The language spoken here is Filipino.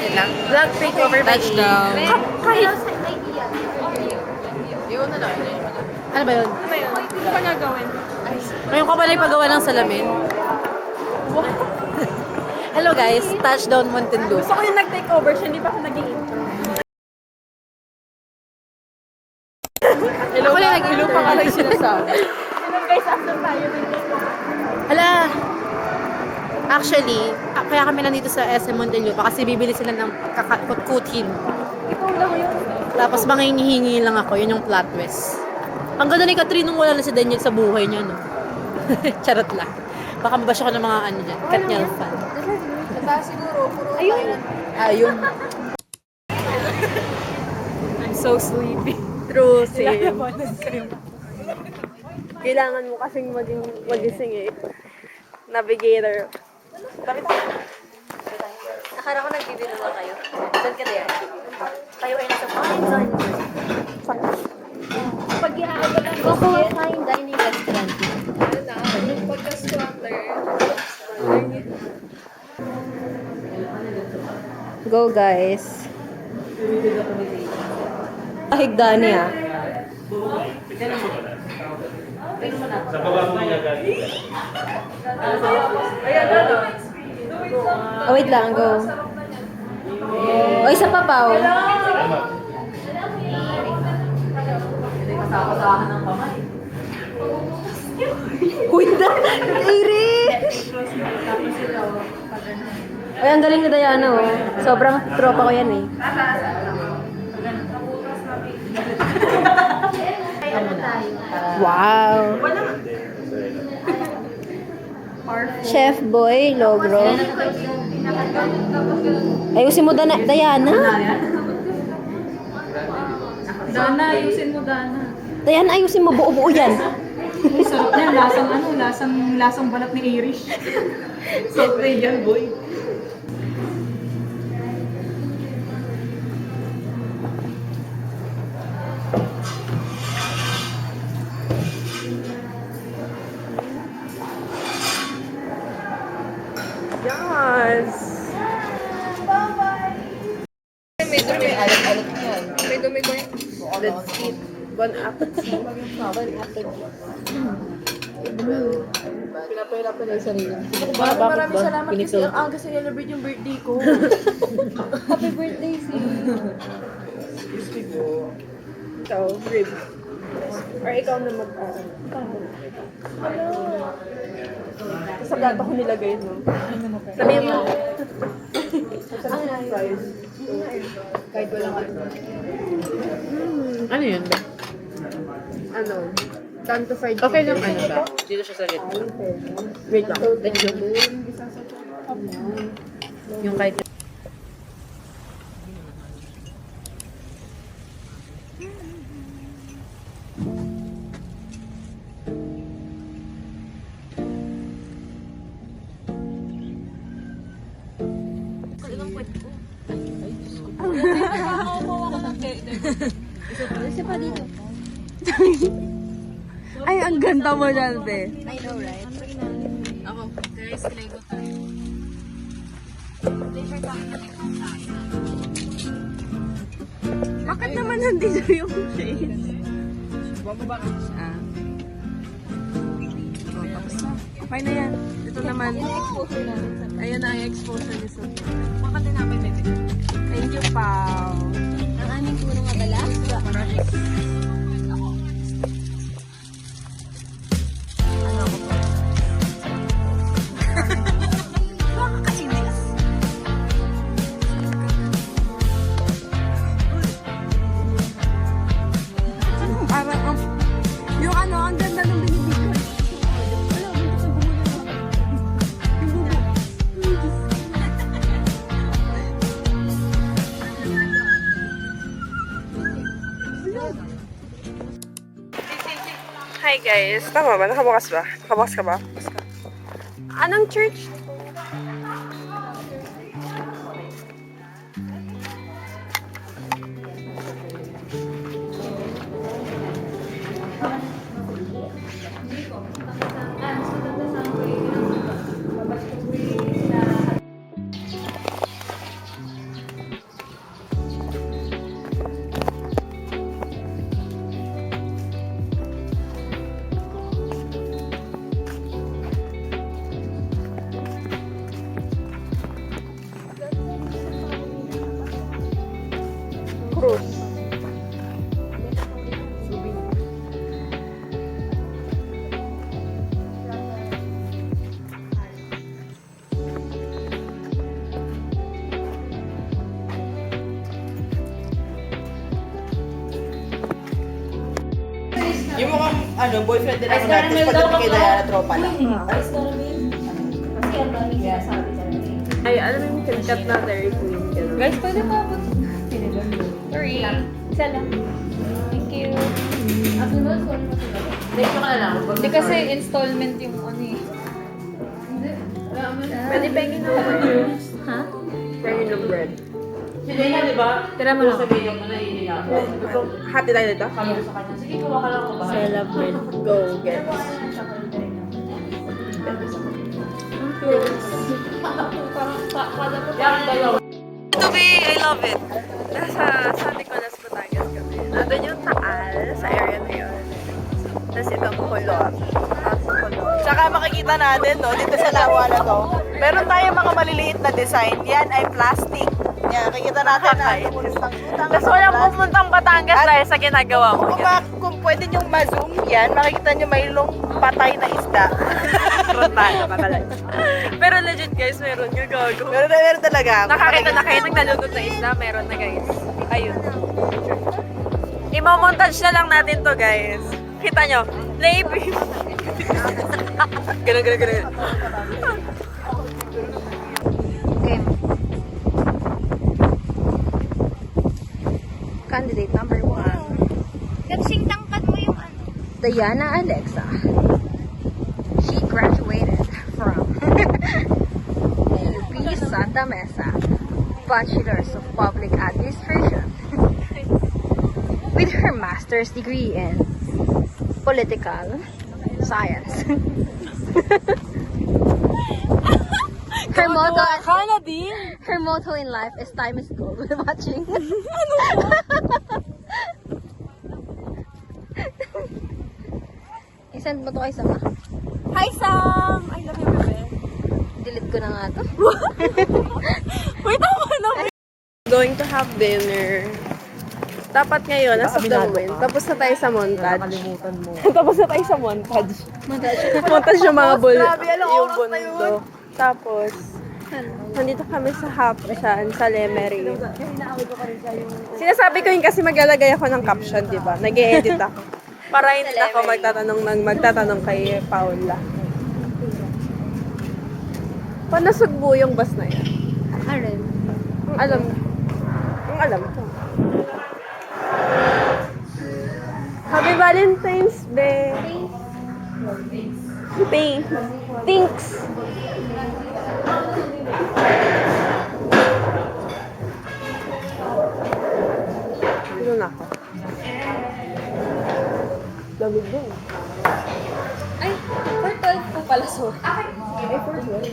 sila. Vlog takeover by Touchdown. Kahit... Yun na lang. Ano ba yun? Ano pa nagawin? Ngayon ka pala ipagawa ng salamin. Hello guys, touchdown Muntinlupa. Gusto ko yung nag-takeover siya, hindi pa ako naging Hello, ako lang nag-ilo pa ka lang sinasabi. Hello guys, after tayo Hala, actually, kaya kami nandito sa SM Muntinlupa kasi bibili sila ng kakutkutin. Ikaw lang yun. Tapos manghihingi lang ako, yun yung plot twist. Ang ganda ni Catherine nung wala na si Daniel sa buhay niya, no? Charot lang. Baka mabash ako ng mga ano dyan, Katniel fan. Siguro, puro Ayun. Ayun. I'm so sleepy. True, same. Kailangan mo kasing magising eh. Navigator. Akala ko nagbibiro lang kayo. Doon ka din. Kayo ay nasa fine dining. Pag ginagawa lang Coco Fine Dining Restaurant. Go guys. Higdani ah. Sa baba po nilagay. Oh, wait lang, go. O, isa pa pa, oh. Uy, Irish! Ay, ang galing ni Diana, oh. Sobrang tropa ko yan, eh. Wow! Chef Boy Logro. Ayusin mo, Diana. Dana, ayusin mo Dana. Diana, ayusin mo. Buo-buo yan. Sarap niya, lasang balat ni Irish. Sarap yan, boy. Yes! May dumi. Alat-alat yan. May dumi ko yun. Let's eat. Bon appetit. Pinapahirapan na yung sarili. Maraming salamat kasi ang aga celebrate yung birthday ko. Happy birthday, Ikaw, ribs. Or ikaw na Hello. Sa plato ko nilagay, no? Sabi mo. Kahit walang Ano yun? ano, tanto fried Okay lang chicken. ano siya. Dito siya sa gitna. Wait lang. Thank you. Yung kahit Ay, ang ganda mo dyan, be. I know, right? Ako, guys, Lego tayo. Bakit naman nandito yung shades? Bumaba ka siya. Oh, tapos na. Okay na yan. Ito naman. Ayun na ang exposure ni Sophie. Baka din namin may tigil. Thank you, Pao. Ang aming punong abala. Parang yung ano, ang ganda ng binibigyan. Hi guys, tama ba? Nakabukas ba? Nakabukas ka ba? Anong church? Bruce. Yung mukhang, boyfriend din ako natin. Pagdating kay Diana, tropa lang. Ay, alam mo yung kinikat na Dairy Queen. Ganun. Guys, pwede pa ako. Sorry. Isa lang. Thank you. Next ka na lang. Hindi kasi installment yung ano eh. Pwede pengin ng bread. Ha? Pengin ng bread. Si Dana, di ba? Tira mo lang. Sabihin ko na hindi niya ako. Hati tayo dito. Sabi ko sa kanya, sige, kuha ka lang ako ba? Celebrate. Go, get. Yan, dalawa. Tubi, I love it. Nasa San Nicolas, Batangas kami. Nandun yung Taal, sa area na yun. Tapos itong Kulot. Tsaka makikita natin, no, dito sa lawa na to, meron tayong mga maliliit na design. Yan ay plastic. Yan, makikita natin na utang-utang. Tapos walang pumuntang Batangas dahil sa ginagawa mo. Kung pwede nyo ma-zoom yan, makikita nyo mayroong patay na isda. Pero legit guys, meron nga gago. Meron talaga. Nakakita na kayo ng nalunod na isda, meron na guys. Ayun. Imo-montage na lang natin to guys. Kita nyo, baby. Ganun. Candidate number 1. Kasing tangkad mo yung ano. Diana Alexa. She graduated from UP Santa Mesa, Bachelor's of Public Administration, with her master's degree in political science. Her motto in life is time is gold. Watching. I-send mo to kay Sam. Hi Sam! I love you, bebe. Delete ko na nga to. Wait, ako na. Going to have dinner. Dapat ngayon, nasa Darwin. Tapos na tayo sa montage. Nakalimutan mo. Tapos na tayo sa montage. Montage yung mga yung bundo. Tapos, nandito kami sa Hapshan, sa Lemery. Sinasabi ko yun kasi maglalagay ako ng caption, di ba? Nag-e-edit ako. Para hindi ako magtatanong kay Paula. Paano nasugbo yung bus na yan? Aaron. Ang alam ko. Happy Valentine's Day! Thanks! Dito na ako. Lamig din. Ay, for 12 po pala, sorry. Ay, for sure.